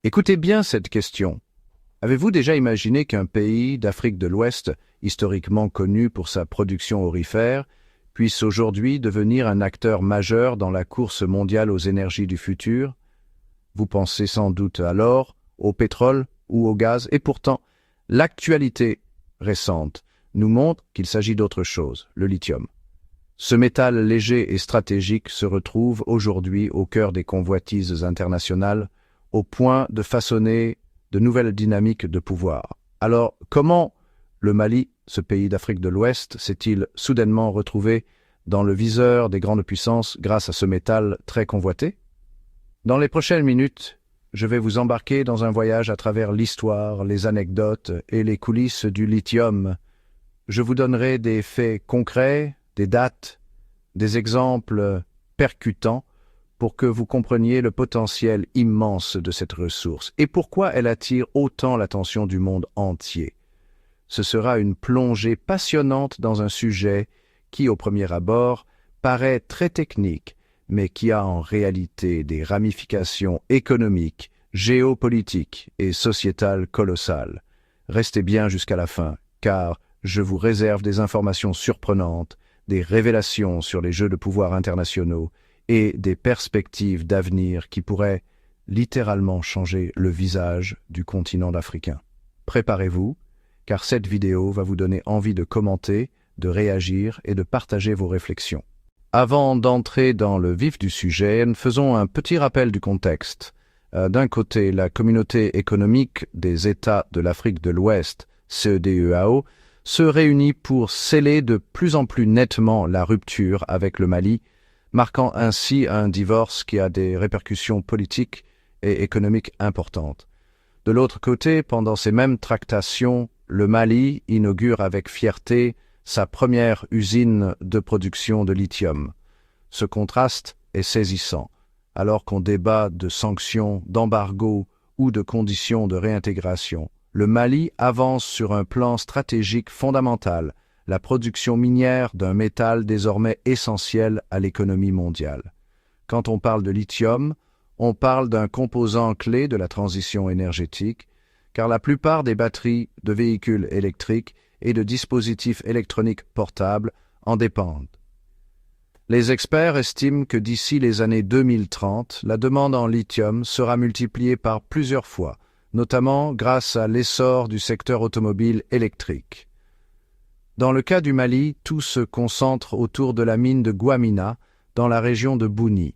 Écoutez bien cette question. Avez-vous déjà imaginé qu'un pays d'Afrique de l'Ouest, historiquement connu pour sa production aurifère, puisse aujourd'hui devenir un acteur majeur dans la course mondiale aux énergies du futur? Vous pensez sans doute à l'or, au pétrole ou au gaz, et pourtant, l'actualité récente nous montre qu'il s'agit d'autre chose, le lithium. Ce métal léger et stratégique se retrouve aujourd'hui au cœur des convoitises internationales, au point de façonner de nouvelles dynamiques de pouvoir. Alors, comment le Mali, ce pays d'Afrique de l'Ouest, s'est-il soudainement retrouvé dans le viseur des grandes puissances grâce à ce métal très convoité? Dans les prochaines minutes, je vais vous embarquer dans un voyage à travers l'histoire, les anecdotes et les coulisses du lithium. Je vous donnerai des faits concrets, des dates, des exemples percutants pour que vous compreniez le potentiel immense de cette ressource et pourquoi elle attire autant l'attention du monde entier. Ce sera une plongée passionnante dans un sujet qui, au premier abord, paraît très technique, mais qui a en réalité des ramifications économiques, géopolitiques et sociétales colossales. Restez bien jusqu'à la fin, car je vous réserve des informations surprenantes, des révélations sur les jeux de pouvoir internationaux et des perspectives d'avenir qui pourraient littéralement changer le visage du continent africain. Préparez-vous, car cette vidéo va vous donner envie de commenter, de réagir et de partager vos réflexions. Avant d'entrer dans le vif du sujet, faisons un petit rappel du contexte. D'un côté, la communauté économique des États de l'Afrique de l'Ouest, CEDEAO, se réunit pour sceller de plus en plus nettement la rupture avec le Mali, marquant ainsi un divorce qui a des répercussions politiques et économiques importantes. De l'autre côté, pendant ces mêmes tractations, le Mali inaugure avec fierté sa première usine de production de lithium. Ce contraste est saisissant, alors qu'on débat de sanctions, d'embargo ou de conditions de réintégration. Le Mali avance sur un plan stratégique fondamental, la production minière d'un métal désormais essentiel à l'économie mondiale. Quand on parle de lithium, on parle d'un composant clé de la transition énergétique, car la plupart des batteries de véhicules électriques et de dispositifs électroniques portables en dépendent. Les experts estiment que d'ici les années 2030, la demande en lithium sera multipliée par plusieurs fois, notamment grâce à l'essor du secteur automobile électrique. Dans le cas du Mali, tout se concentre autour de la mine de Gouamina, dans la région de Bouni.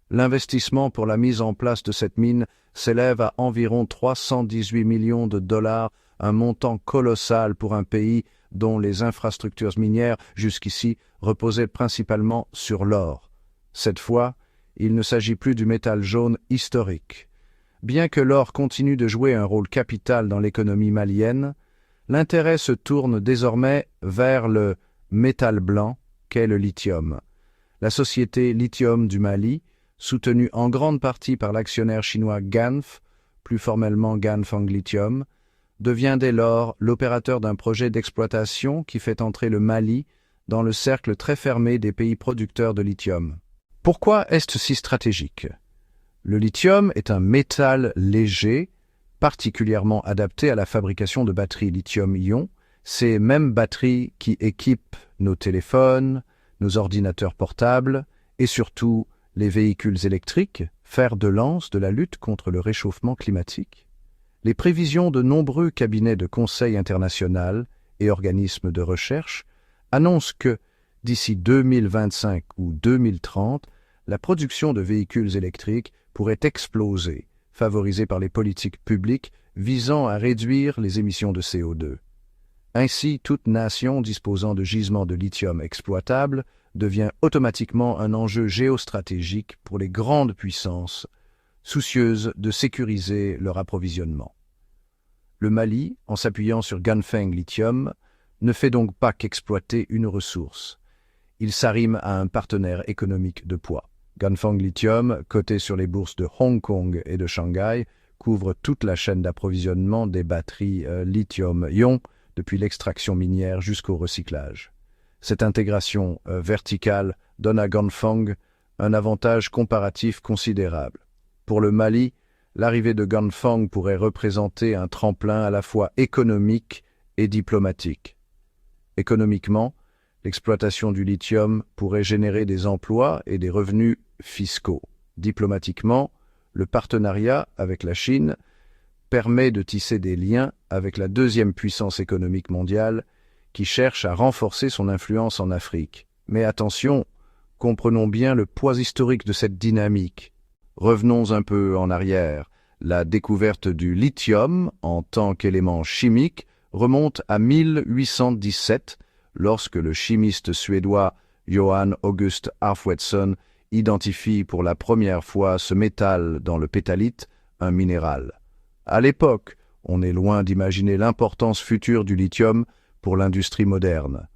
L'investissement pour la mise en place de cette mine s'élève à environ 318 millions de dollars, un montant colossal pour un pays dont les infrastructures minières, jusqu'ici, reposaient principalement sur l'or. Cette fois, il ne s'agit plus du métal jaune historique. Bien que l'or continue de jouer un rôle capital dans l'économie malienne, l'intérêt se tourne désormais vers le métal blanc qu'est le lithium. La société Lithium du Mali, soutenue en grande partie par l'actionnaire chinois Ganf, plus formellement Ganfeng Lithium, devient dès lors l'opérateur d'un projet d'exploitation qui fait entrer le Mali dans le cercle très fermé des pays producteurs de lithium. Pourquoi est-ce si stratégique? Le lithium est un métal léger, particulièrement adapté à la fabrication de batteries lithium-ion, ces mêmes batteries qui équipent nos téléphones, nos ordinateurs portables et surtout les véhicules électriques, fer de lance de la lutte contre le réchauffement climatique. Les prévisions de nombreux cabinets de conseil international et organismes de recherche annoncent que, d'ici 2025 ou 2030, la production de véhicules électriques pourrait exploser, favorisée par les politiques publiques visant à réduire les émissions de CO2. Ainsi, toute nation disposant de gisements de lithium exploitables devient automatiquement un enjeu géostratégique pour les grandes puissances, soucieuses de sécuriser leur approvisionnement. Le Mali, en s'appuyant sur Ganfeng Lithium, ne fait donc pas qu'exploiter une ressource. Il s'arrime à un partenaire économique de poids. Ganfeng Lithium, coté sur les bourses de Hong Kong et de Shanghai, couvre toute la chaîne d'approvisionnement des batteries lithium-ion, depuis l'extraction minière jusqu'au recyclage. Cette intégration verticale donne à Ganfeng un avantage comparatif considérable. Pour le Mali, l'arrivée de Ganfeng pourrait représenter un tremplin à la fois économique et diplomatique. Économiquement, l'exploitation du lithium pourrait générer des emplois et des revenus fiscaux. Diplomatiquement, le partenariat avec la Chine permet de tisser des liens avec la deuxième puissance économique mondiale qui cherche à renforcer son influence en Afrique. Mais attention, comprenons bien le poids historique de cette dynamique. Revenons un peu en arrière. La découverte du lithium en tant qu'élément chimique remonte à 1817, lorsque le chimiste suédois Johan August Arfwedson identifie pour la première fois ce métal dans le pétalite, un minéral. À l'époque, on est loin d'imaginer l'importance future du lithium pour l'industrie moderne.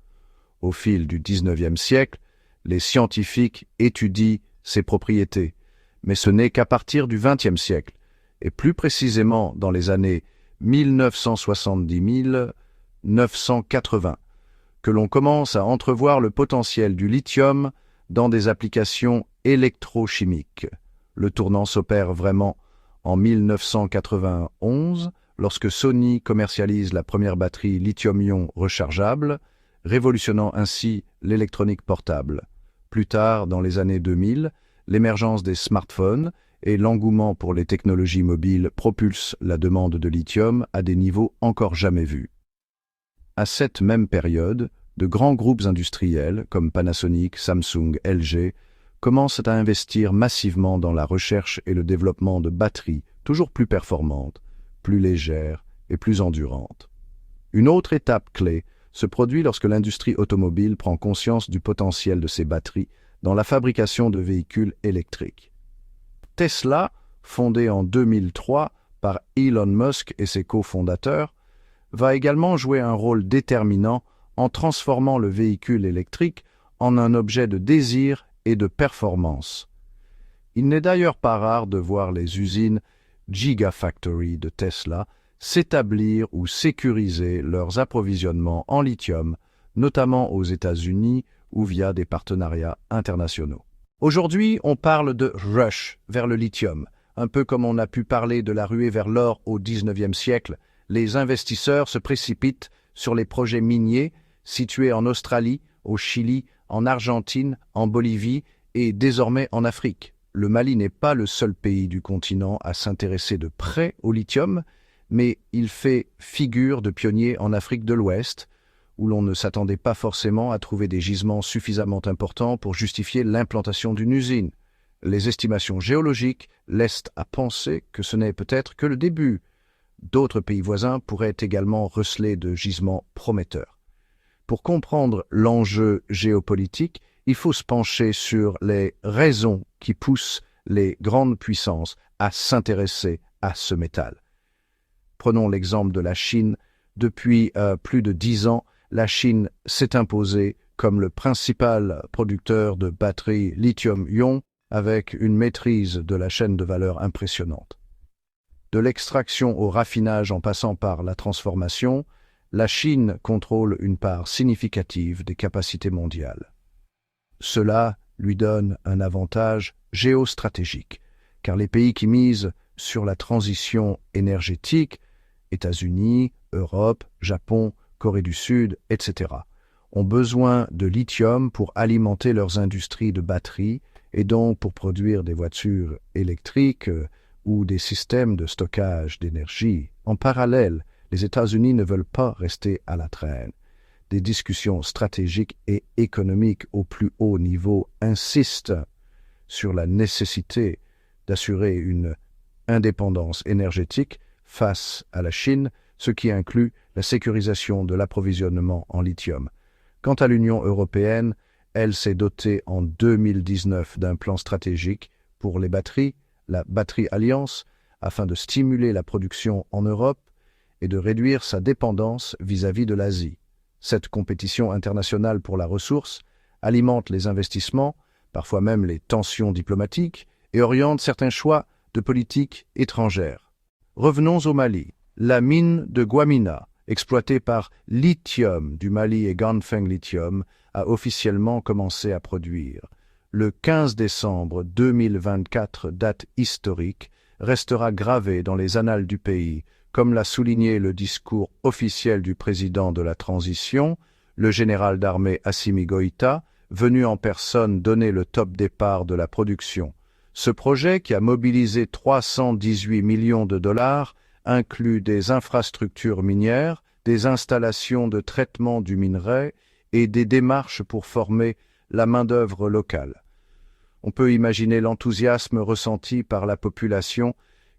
Au fil du XIXe siècle, les scientifiques étudient ses propriétés, mais ce n'est qu'à partir du XXe siècle, et plus précisément dans les années 1970-1980, que l'on commence à entrevoir le potentiel du lithium dans des applications électrochimiques. Le tournant s'opère vraiment en 1991, lorsque Sony commercialise la première batterie lithium-ion rechargeable, révolutionnant ainsi l'électronique portable. Plus tard, dans les années 2000, l'émergence des smartphones et l'engouement pour les technologies mobiles propulsent la demande de lithium à des niveaux encore jamais vus. À cette même période, de grands groupes industriels comme Panasonic, Samsung, LG commencent à investir massivement dans la recherche et le développement de batteries toujours plus performantes, plus légères et plus endurantes. Une autre étape clé se produit lorsque l'industrie automobile prend conscience du potentiel de ces batteries dans la fabrication de véhicules électriques. Tesla, fondé en 2003 par Elon Musk et ses cofondateurs, va également jouer un rôle déterminant en transformant le véhicule électrique en un objet de désir et de performance. Il n'est d'ailleurs pas rare de voir les usines Gigafactory de Tesla s'établir ou sécuriser leurs approvisionnements en lithium, notamment aux États-Unis ou via des partenariats internationaux. Aujourd'hui, on parle de rush vers le lithium, un peu comme on a pu parler de la ruée vers l'or au XIXe siècle. Les investisseurs se précipitent sur les projets miniers situés en Australie, au Chili, en Argentine, en Bolivie et désormais en Afrique. Le Mali n'est pas le seul pays du continent à s'intéresser de près au lithium, mais il fait figure de pionnier en Afrique de l'Ouest, où l'on ne s'attendait pas forcément à trouver des gisements suffisamment importants pour justifier l'implantation d'une usine. Les estimations géologiques laissent à penser que ce n'est peut-être que le début. D'autres pays voisins pourraient également receler de gisements prometteurs. Pour comprendre l'enjeu géopolitique, il faut se pencher sur les raisons qui poussent les grandes puissances à s'intéresser à ce métal. Prenons l'exemple de la Chine. Depuis plus de 10 ans, la Chine s'est imposée comme le principal producteur de batteries lithium-ion avec une maîtrise de la chaîne de valeur impressionnante. De l'extraction au raffinage en passant par la transformation, la Chine contrôle une part significative des capacités mondiales. Cela lui donne un avantage géostratégique, car les pays qui misent sur la transition énergétique, États-Unis, Europe, Japon, Corée du Sud, etc., ont besoin de lithium pour alimenter leurs industries de batteries et donc pour produire des voitures électriques ou des systèmes de stockage d'énergie. En parallèle, les États-Unis ne veulent pas rester à la traîne. Des discussions stratégiques et économiques au plus haut niveau insistent sur la nécessité d'assurer une indépendance énergétique face à la Chine, ce qui inclut la sécurisation de l'approvisionnement en lithium. Quant à l'Union européenne, elle s'est dotée en 2019 d'un plan stratégique pour les batteries, la Battery Alliance, afin de stimuler la production en Europe et de réduire sa dépendance vis-à-vis de l'Asie. Cette compétition internationale pour la ressource alimente les investissements, parfois même les tensions diplomatiques, et oriente certains choix de politique étrangère. Revenons au Mali. La mine de Guamina, exploitée par Lithium du Mali et Ganfeng Lithium, a officiellement commencé à produire. Le 15 décembre 2024, date historique, restera gravé dans les annales du pays, comme l'a souligné le discours officiel du président de la transition, le général d'armée Assimi Goïta, venu en personne donner le top départ de la production. Ce projet, qui a mobilisé 318 millions de dollars, inclut des infrastructures minières, des installations de traitement du minerai et des démarches pour former la main-d'œuvre locale. On peut imaginer l'enthousiasme ressenti par la population,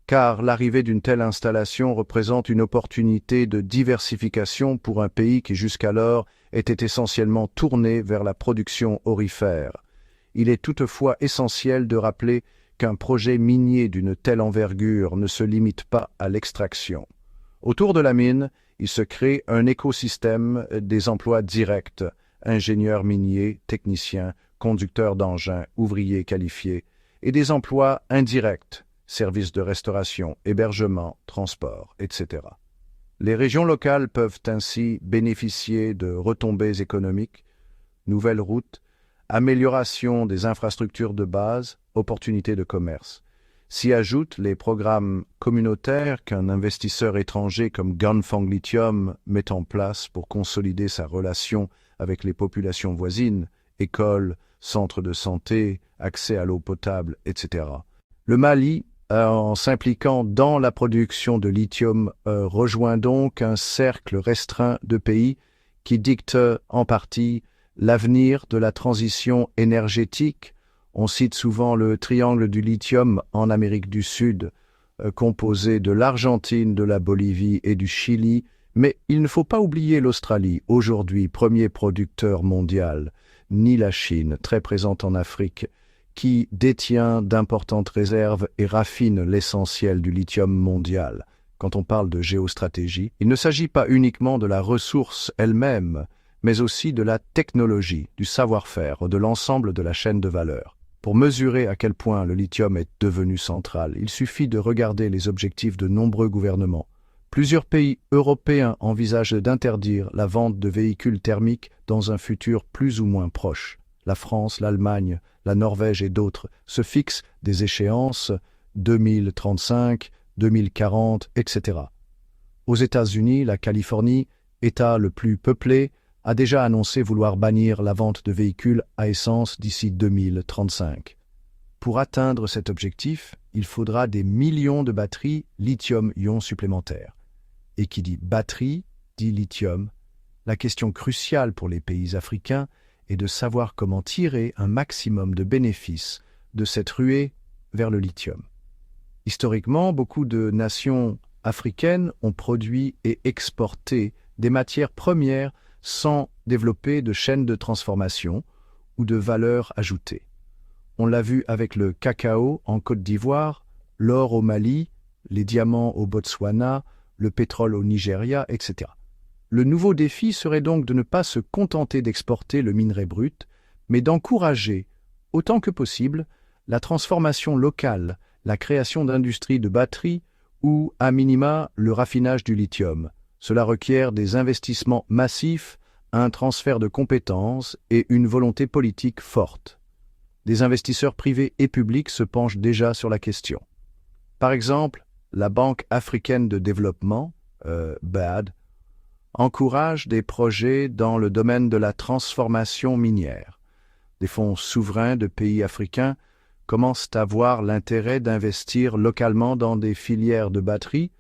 car l'arrivée d'une telle installation représente une opportunité de diversification pour un pays qui jusqu'alors était essentiellement tourné vers la production aurifère. Il est toutefois essentiel de rappeler qu'un projet minier d'une telle envergure ne se limite pas à l'extraction. Autour de la mine, il se crée un écosystème des emplois directs, ingénieurs miniers, techniciens, conducteurs d'engins, ouvriers qualifiés, et des emplois indirects, services de restauration, hébergement, transport, etc. Les régions locales peuvent ainsi bénéficier de retombées économiques, nouvelles routes, amélioration des infrastructures de base, opportunités de commerce. S'y ajoutent les programmes communautaires qu'un investisseur étranger comme Ganfeng Lithium met en place pour consolider sa relation avec les populations voisines, écoles, centres de santé, accès à l'eau potable, etc. Le Mali, en s'impliquant dans la production de lithium, rejoint donc un cercle restreint de pays qui dictent en partie l'avenir de la transition énergétique. On cite souvent le triangle du lithium en Amérique du Sud, composé de l'Argentine, de la Bolivie et du Chili, mais il ne faut pas oublier l'Australie, aujourd'hui premier producteur mondial, ni la Chine, très présente en Afrique, qui détient d'importantes réserves et raffine l'essentiel du lithium mondial. Quand on parle de géostratégie, il ne s'agit pas uniquement de la ressource elle-même, mais aussi de la technologie, du savoir-faire, de l'ensemble de la chaîne de valeur. Pour mesurer à quel point le lithium est devenu central, il suffit de regarder les objectifs de nombreux gouvernements. Plusieurs pays européens envisagent d'interdire la vente de véhicules thermiques dans un futur plus ou moins proche. La France, l'Allemagne, la Norvège et d'autres se fixent des échéances 2035, 2040, etc. Aux États-Unis, la Californie, État le plus peuplé, a déjà annoncé vouloir bannir la vente de véhicules à essence d'ici 2035. Pour atteindre cet objectif, il faudra des millions de batteries lithium-ion supplémentaires. Et qui dit batterie, dit lithium. La question cruciale pour les pays africains est de savoir comment tirer un maximum de bénéfices de cette ruée vers le lithium. Historiquement, beaucoup de nations africaines ont produit et exporté des matières premières sans développer de chaîne de transformation ou de valeur ajoutée. On l'a vu avec le cacao en Côte d'Ivoire, l'or au Mali, les diamants au Botswana, le pétrole au Nigeria, etc. Le nouveau défi serait donc de ne pas se contenter d'exporter le minerai brut, mais d'encourager, autant que possible, la transformation locale, la création d'industries de batteries ou, à minima, le raffinage du lithium. Cela requiert des investissements massifs, un transfert de compétences et une volonté politique forte. Des investisseurs privés et publics se penchent déjà sur la question. Par exemple, la Banque africaine de développement, BAD, encourage des projets dans le domaine de la transformation minière. Des fonds souverains de pays africains commencent à voir l'intérêt d'investir localement dans des filières de batteries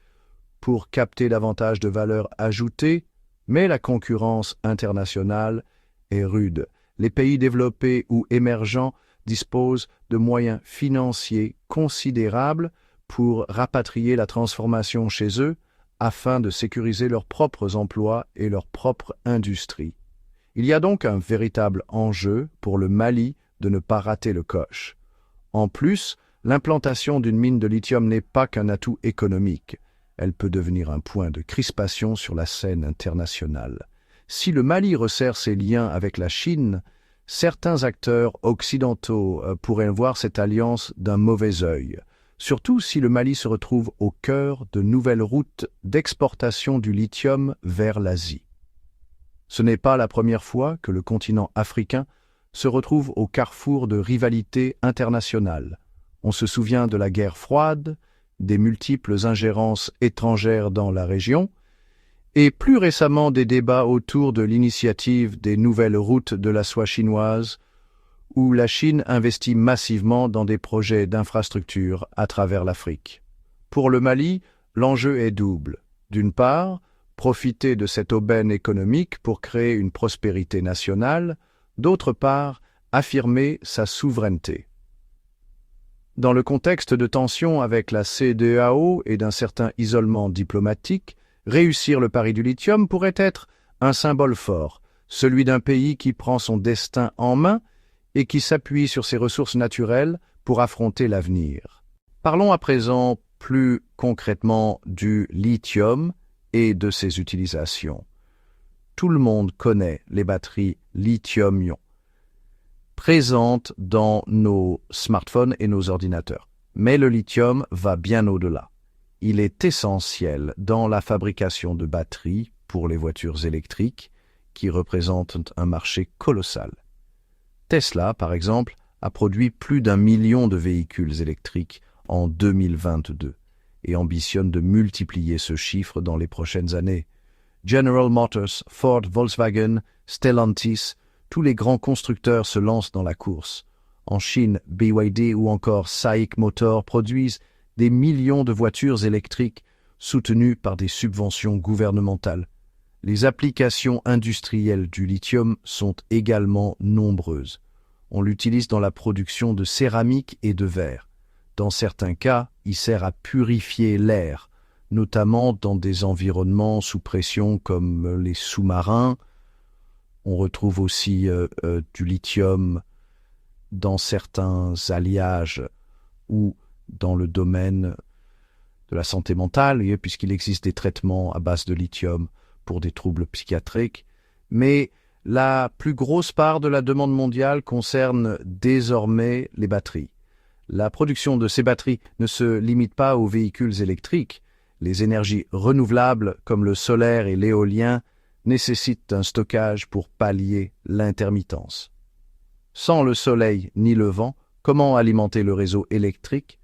pour capter davantage de valeur ajoutée, mais la concurrence internationale est rude. Les pays développés ou émergents disposent de moyens financiers considérables pour rapatrier la transformation chez eux afin de sécuriser leurs propres emplois et leur propre industrie. Il y a donc un véritable enjeu pour le Mali de ne pas rater le coche. En plus, l'implantation d'une mine de lithium n'est pas qu'un atout économique. Elle peut devenir un point de crispation sur la scène internationale. Si le Mali resserre ses liens avec la Chine, certains acteurs occidentaux pourraient voir cette alliance d'un mauvais œil, surtout si le Mali se retrouve au cœur de nouvelles routes d'exportation du lithium vers l'Asie. Ce n'est pas la première fois que le continent africain se retrouve au carrefour de rivalités internationales. On se souvient de la guerre froide, des multiples ingérences étrangères dans la région, et plus récemment des débats autour de l'initiative des nouvelles routes de la soie chinoise, où la Chine investit massivement dans des projets d'infrastructures à travers l'Afrique. Pour le Mali, l'enjeu est double. D'une part, profiter de cette aubaine économique pour créer une prospérité nationale, d'autre part, affirmer sa souveraineté. Dans le contexte de tensions avec la CEDEAO et d'un certain isolement diplomatique, réussir le pari du lithium pourrait être un symbole fort, celui d'un pays qui prend son destin en main et qui s'appuie sur ses ressources naturelles pour affronter l'avenir. Parlons à présent plus concrètement du lithium et de ses utilisations. Tout le monde connaît les batteries lithium-ion, présentes dans nos smartphones et nos ordinateurs. Mais le lithium va bien au-delà. Il est essentiel dans la fabrication de batteries pour les voitures électriques, qui représentent un marché colossal. Tesla, par exemple, a produit plus d'1 million de véhicules électriques en 2022 et ambitionne de multiplier ce chiffre dans les prochaines années. General Motors, Ford, Volkswagen, Stellantis, tous les grands constructeurs se lancent dans la course. En Chine, BYD ou encore SAIC Motor produisent des millions de voitures électriques soutenues par des subventions gouvernementales. Les applications industrielles du lithium sont également nombreuses. On l'utilise dans la production de céramique et de verre. Dans certains cas, il sert à purifier l'air, notamment dans des environnements sous pression comme les sous-marins. On retrouve aussi du lithium dans certains alliages ou dans le domaine de la santé mentale, puisqu'il existe des traitements à base de lithium pour des troubles psychiatriques. Mais la plus grosse part de la demande mondiale concerne désormais les batteries. La production de ces batteries ne se limite pas aux véhicules électriques. Les énergies renouvelables, comme le solaire et l'éolien, nécessitent un stockage pour pallier l'intermittence. Sans le soleil ni le vent, comment alimenter le réseau électrique?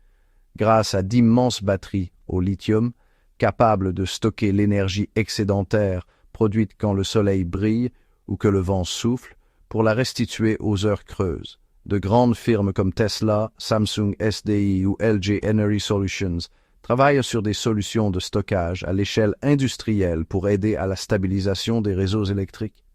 Grâce à d'immenses batteries au lithium, capables de stocker l'énergie excédentaire produite quand le soleil brille ou que le vent souffle, pour la restituer aux heures creuses. De grandes firmes comme Tesla, Samsung SDI ou LG Energy Solutions travaillent sur des solutions de stockage à l'échelle industrielle pour aider à la stabilisation des réseaux électriques.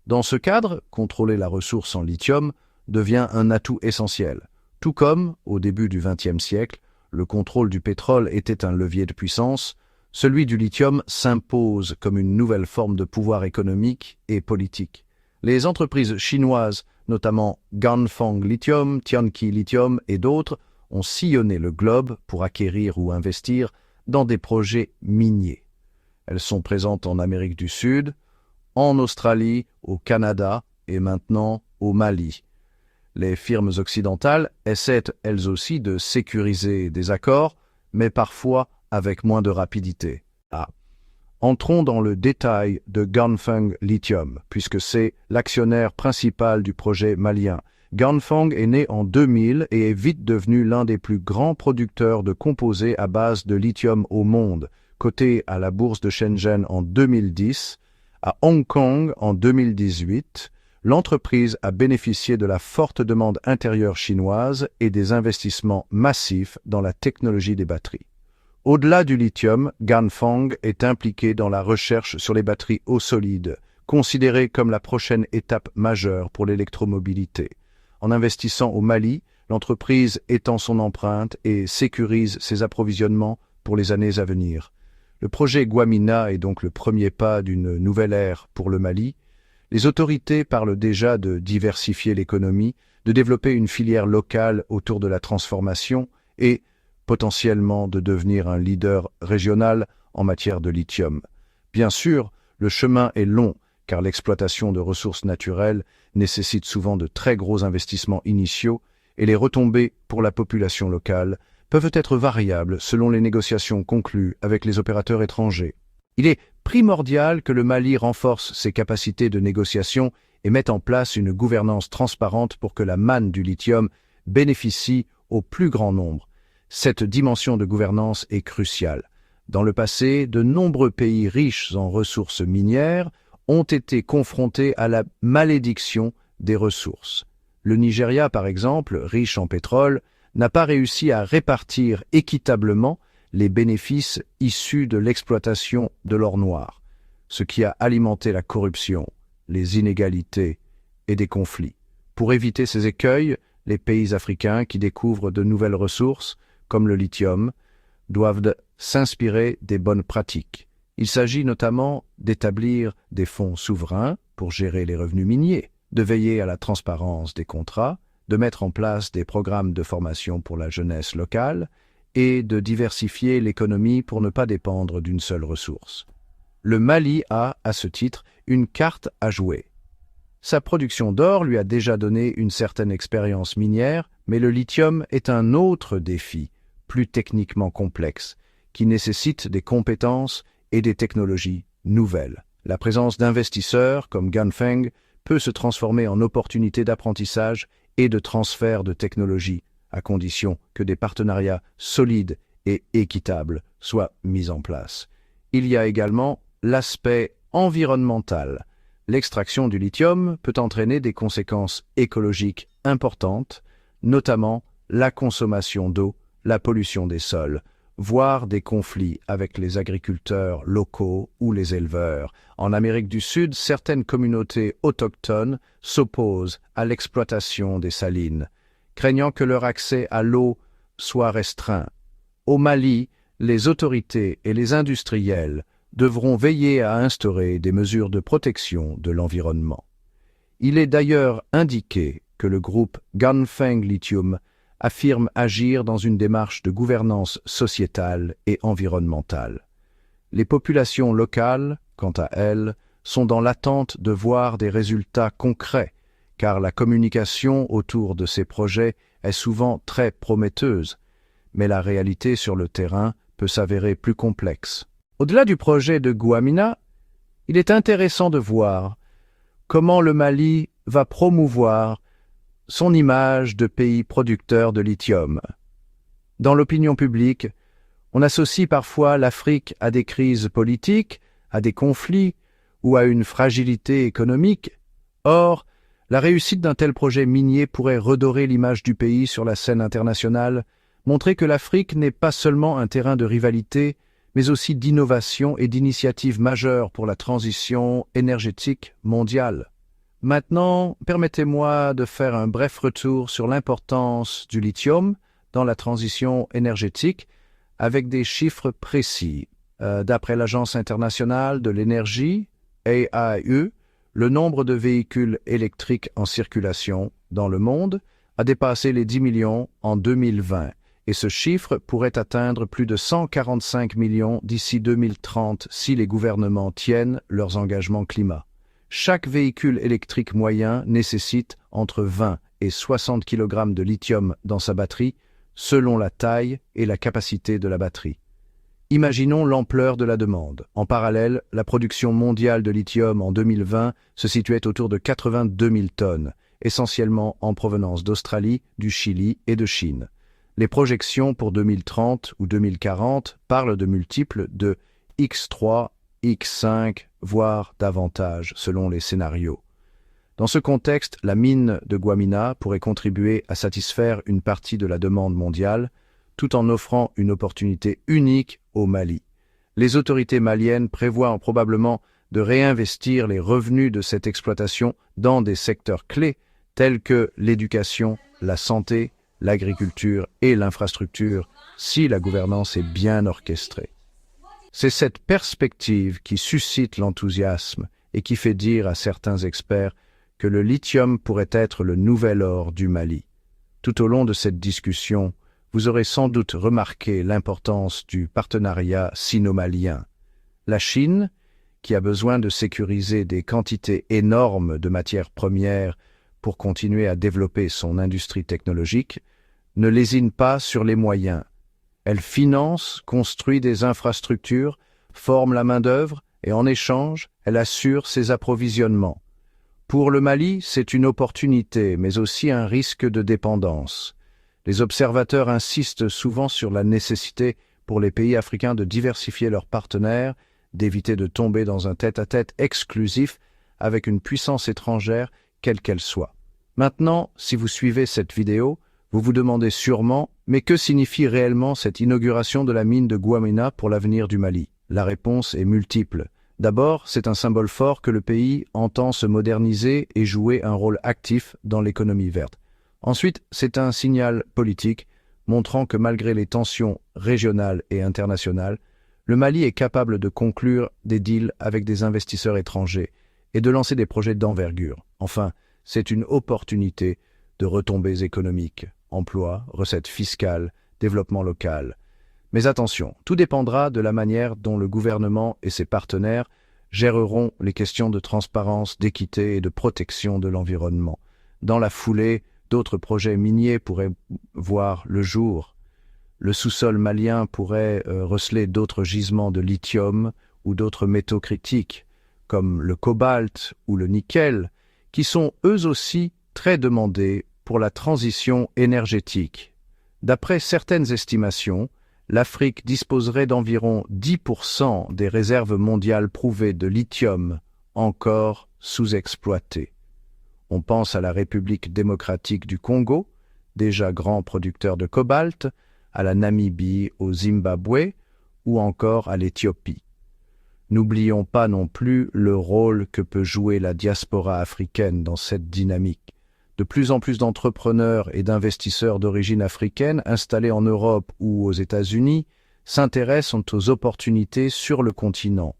Dans ce cadre, contrôler la ressource en lithium devient un atout essentiel. Tout comme, au début du XXe siècle, le contrôle du pétrole était un levier de puissance, celui du lithium s'impose comme une nouvelle forme de pouvoir économique et politique. Les entreprises chinoises, notamment Ganfeng Lithium, Tianqi Lithium et d'autres, ont sillonné le globe pour acquérir ou investir dans des projets miniers. Elles sont présentes en Amérique du Sud, en Australie, au Canada et maintenant au Mali. Les firmes occidentales essaient elles aussi de sécuriser des accords, mais parfois avec moins de rapidité. Entrons dans le détail de Ganfeng Lithium, puisque c'est l'actionnaire principal du projet malien. Ganfeng est né en 2000 et est vite devenu l'un des plus grands producteurs de composés à base de lithium au monde, coté à la bourse de Shenzhen en 2010, à Hong Kong en 2018. L'entreprise a bénéficié de la forte demande intérieure chinoise et des investissements massifs dans la technologie des batteries. Au-delà du lithium, Ganfeng est impliqué dans la recherche sur les batteries eau solide, considérées comme la prochaine étape majeure pour l'électromobilité. En investissant au Mali, l'entreprise étend son empreinte et sécurise ses approvisionnements pour les années à venir. Le projet Guamina est donc le premier pas d'une nouvelle ère pour le Mali. Les autorités parlent déjà de diversifier l'économie, de développer une filière locale autour de la transformation et potentiellement de devenir un leader régional en matière de lithium. Bien sûr, le chemin est long, car l'exploitation de ressources naturelles nécessite souvent de très gros investissements initiaux et les retombées pour la population locale peuvent être variables selon les négociations conclues avec les opérateurs étrangers. Il est primordial que le Mali renforce ses capacités de négociation et mette en place une gouvernance transparente pour que la manne du lithium bénéficie au plus grand nombre. Cette dimension de gouvernance est cruciale. Dans le passé, de nombreux pays riches en ressources minières ont été confrontés à la malédiction des ressources. Le Nigeria, par exemple, riche en pétrole, n'a pas réussi à répartir équitablement les bénéfices issus de l'exploitation de l'or noir, ce qui a alimenté la corruption, les inégalités et des conflits. Pour éviter ces écueils, les pays africains qui découvrent de nouvelles ressources, comme le lithium, doivent s'inspirer des bonnes pratiques. Il s'agit notamment d'établir des fonds souverains pour gérer les revenus miniers, de veiller à la transparence des contrats, de mettre en place des programmes de formation pour la jeunesse locale et de diversifier l'économie pour ne pas dépendre d'une seule ressource. Le Mali a, à ce titre, une carte à jouer. Sa production d'or lui a déjà donné une certaine expérience minière, mais le lithium est un autre défi, plus techniquement complexe, qui nécessite des compétences et des technologies nouvelles. La présence d'investisseurs comme Ganfeng peut se transformer en opportunité d'apprentissage et de transfert de technologies, à condition que des partenariats solides et équitables soient mis en place. Il y a également l'aspect environnemental. L'extraction du lithium peut entraîner des conséquences écologiques importantes, notamment la consommation d'eau, la pollution des sols, voire des conflits avec les agriculteurs locaux ou les éleveurs. En Amérique du Sud, certaines communautés autochtones s'opposent à l'exploitation des salines, craignant que leur accès à l'eau soit restreint. Au Mali, les autorités et les industriels devront veiller à instaurer des mesures de protection de l'environnement. Il est d'ailleurs indiqué que le groupe Ganfeng Lithium affirme agir dans une démarche de gouvernance sociétale et environnementale. Les populations locales, quant à elles, sont dans l'attente de voir des résultats concrets, car la communication autour de ces projets est souvent très prometteuse, mais la réalité sur le terrain peut s'avérer plus complexe. Au-delà du projet de Gouamina, il est intéressant de voir comment le Mali va promouvoir son image de pays producteur de lithium. Dans l'opinion publique, on associe parfois l'Afrique à des crises politiques, à des conflits ou à une fragilité économique. Or, la réussite d'un tel projet minier pourrait redorer l'image du pays sur la scène internationale, montrer que l'Afrique n'est pas seulement un terrain de rivalité, mais aussi d'innovation et d'initiatives majeures pour la transition énergétique mondiale. Maintenant, permettez-moi de faire un bref retour sur l'importance du lithium dans la transition énergétique avec des chiffres précis. D'après l'Agence internationale de l'énergie, AIE, le nombre de véhicules électriques en circulation dans le monde a dépassé les 10 millions en 2020. Et ce chiffre pourrait atteindre plus de 145 millions d'ici 2030 si les gouvernements tiennent leurs engagements climat. Chaque véhicule électrique moyen nécessite entre 20 et 60 kg de lithium dans sa batterie, selon la taille et la capacité de la batterie. Imaginons l'ampleur de la demande. En parallèle, la production mondiale de lithium en 2020 se situait autour de 82 000 tonnes, essentiellement en provenance d'Australie, du Chili et de Chine. Les projections pour 2030 ou 2040 parlent de multiples de X3, X5, voire davantage, selon les scénarios. Dans ce contexte, la mine de Gouamina pourrait contribuer à satisfaire une partie de la demande mondiale, tout en offrant une opportunité unique au Mali. Les autorités maliennes prévoient probablement de réinvestir les revenus de cette exploitation dans des secteurs clés tels que l'éducation, la santé, l'agriculture et l'infrastructure, si la gouvernance est bien orchestrée. C'est cette perspective qui suscite l'enthousiasme et qui fait dire à certains experts que le lithium pourrait être le nouvel or du Mali. Tout au long de cette discussion, vous aurez sans doute remarqué l'importance du partenariat sino-malien. La Chine, qui a besoin de sécuriser des quantités énormes de matières premières pour continuer à développer son industrie technologique, ne lésine pas sur les moyens. Elle finance, construit des infrastructures, forme la main-d'œuvre et en échange, elle assure ses approvisionnements. Pour le Mali, c'est une opportunité, mais aussi un risque de dépendance. Les observateurs insistent souvent sur la nécessité pour les pays africains de diversifier leurs partenaires, d'éviter de tomber dans un tête-à-tête exclusif avec une puissance étrangère, quelle qu'elle soit. Maintenant, si vous suivez cette vidéo, vous vous demandez sûrement « Mais que signifie réellement cette inauguration de la mine de Gouamina pour l'avenir du Mali ?» La réponse est multiple. D'abord, c'est un symbole fort que le pays entend se moderniser et jouer un rôle actif dans l'économie verte. Ensuite, c'est un signal politique montrant que malgré les tensions régionales et internationales, le Mali est capable de conclure des deals avec des investisseurs étrangers et de lancer des projets d'envergure. Enfin, c'est une opportunité de retombées économiques, emplois, recettes fiscales, développement local. Mais attention, tout dépendra de la manière dont le gouvernement et ses partenaires géreront les questions de transparence, d'équité et de protection de l'environnement. Dans la foulée, d'autres projets miniers pourraient voir le jour. Le sous-sol malien pourrait receler d'autres gisements de lithium ou d'autres métaux critiques, comme le cobalt ou le nickel, qui sont eux aussi très demandés pour la transition énergétique. D'après certaines estimations, l'Afrique disposerait d'environ 10% des réserves mondiales prouvées de lithium encore sous-exploitées. On pense à la République démocratique du Congo, déjà grand producteur de cobalt, à la Namibie, au Zimbabwe ou encore à l'Éthiopie. N'oublions pas non plus le rôle que peut jouer la diaspora africaine dans cette dynamique. De plus en plus d'entrepreneurs et d'investisseurs d'origine africaine installés en Europe ou aux États-Unis s'intéressent aux opportunités sur le continent.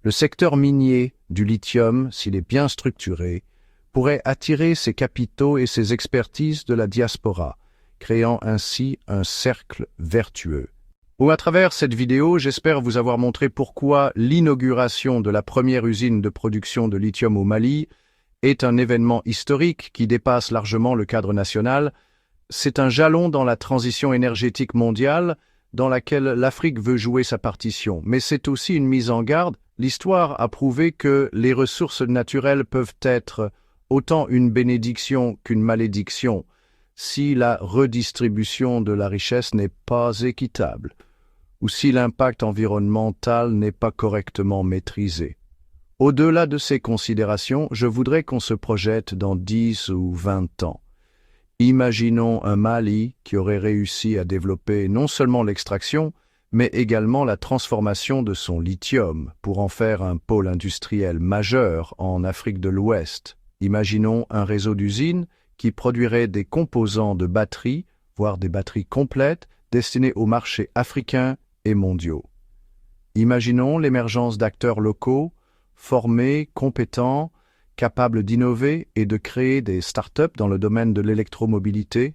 Le secteur minier du lithium, s'il est bien structuré, pourrait attirer ses capitaux et ses expertises de la diaspora, créant ainsi un cercle vertueux. À travers cette vidéo, j'espère vous avoir montré pourquoi l'inauguration de la première usine de production de lithium au Mali est un événement historique qui dépasse largement le cadre national. C'est un jalon dans la transition énergétique mondiale dans laquelle l'Afrique veut jouer sa partition. Mais c'est aussi une mise en garde. L'histoire a prouvé que les ressources naturelles peuvent être autant une bénédiction qu'une malédiction si la redistribution de la richesse n'est pas équitable ou si l'impact environnemental n'est pas correctement maîtrisé. Au-delà de ces considérations, je voudrais qu'on se projette dans 10 ou 20 ans. Imaginons un Mali qui aurait réussi à développer non seulement l'extraction, mais également la transformation de son lithium pour en faire un pôle industriel majeur en Afrique de l'Ouest. Imaginons un réseau d'usines qui produirait des composants de batteries, voire des batteries complètes, destinées aux marchés africains et mondiaux. Imaginons l'émergence d'acteurs locaux, formés, compétents, capables d'innover et de créer des start-up dans le domaine de l'électromobilité.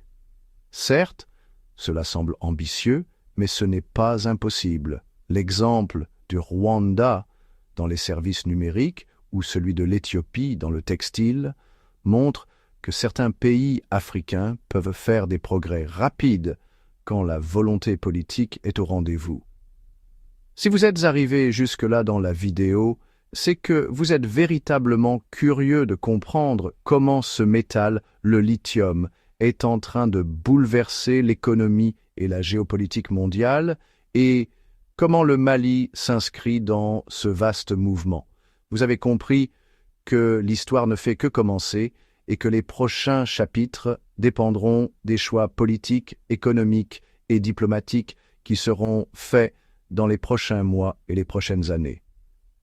Certes, cela semble ambitieux, mais ce n'est pas impossible. L'exemple du Rwanda dans les services numériques ou celui de l'Éthiopie dans le textile montre que certains pays africains peuvent faire des progrès rapides quand la volonté politique est au rendez-vous. Si vous êtes arrivé jusque-là dans la vidéo, c'est que vous êtes véritablement curieux de comprendre comment ce métal, le lithium, est en train de bouleverser l'économie et la géopolitique mondiale et comment le Mali s'inscrit dans ce vaste mouvement. Vous avez compris que l'histoire ne fait que commencer et que les prochains chapitres dépendront des choix politiques, économiques et diplomatiques qui seront faits dans les prochains mois et les prochaines années.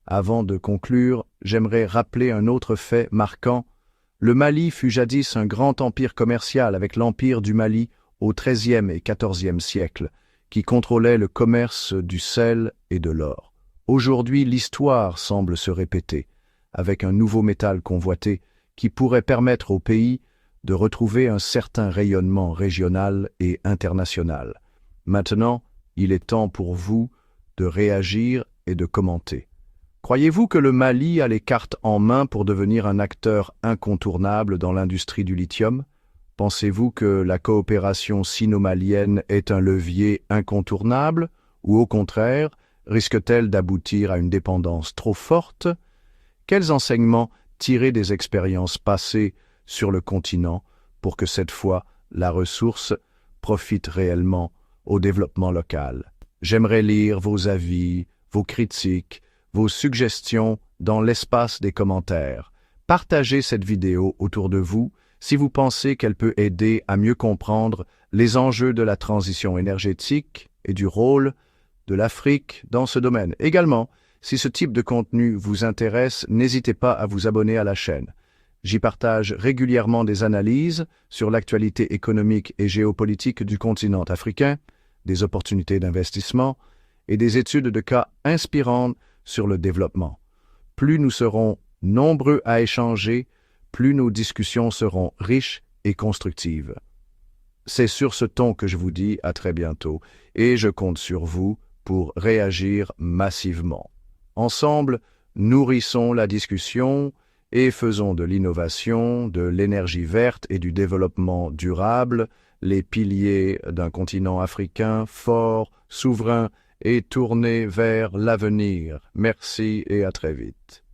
Avant de conclure, j'aimerais rappeler un autre fait marquant. Le Mali fut jadis un grand empire commercial avec l'empire du Mali au XIIIe et XIVe siècle, qui contrôlait le commerce du sel et de l'or. Aujourd'hui, l'histoire semble se répéter, avec un nouveau métal convoité qui pourrait permettre au pays de retrouver un certain rayonnement régional et international. Maintenant, il est temps pour vous de réagir et de commenter. Croyez-vous que le Mali a les cartes en main pour devenir un acteur incontournable dans l'industrie du lithium? Pensez-vous que la coopération sino-malienne est un levier incontournable ou au contraire, risque-t-elle d'aboutir à une dépendance trop forte? Quels enseignements tirer des expériences passées sur le continent pour que cette fois la ressource profite réellement au développement local. J'aimerais lire vos avis, vos critiques, vos suggestions dans l'espace des commentaires. Partagez cette vidéo autour de vous si vous pensez qu'elle peut aider à mieux comprendre les enjeux de la transition énergétique et du rôle de l'Afrique dans ce domaine. Également, si ce type de contenu vous intéresse, n'hésitez pas à vous abonner à la chaîne. J'y partage régulièrement des analyses sur l'actualité économique et géopolitique du continent africain, des opportunités d'investissement et des études de cas inspirantes sur le développement. Plus nous serons nombreux à échanger, plus nos discussions seront riches et constructives. C'est sur ce ton que je vous dis à très bientôt et je compte sur vous pour réagir massivement. Ensemble, nourrissons la discussion et faisons de l'innovation, de l'énergie verte et du développement durable les piliers d'un continent africain fort, souverain et tourné vers l'avenir. Merci et à très vite.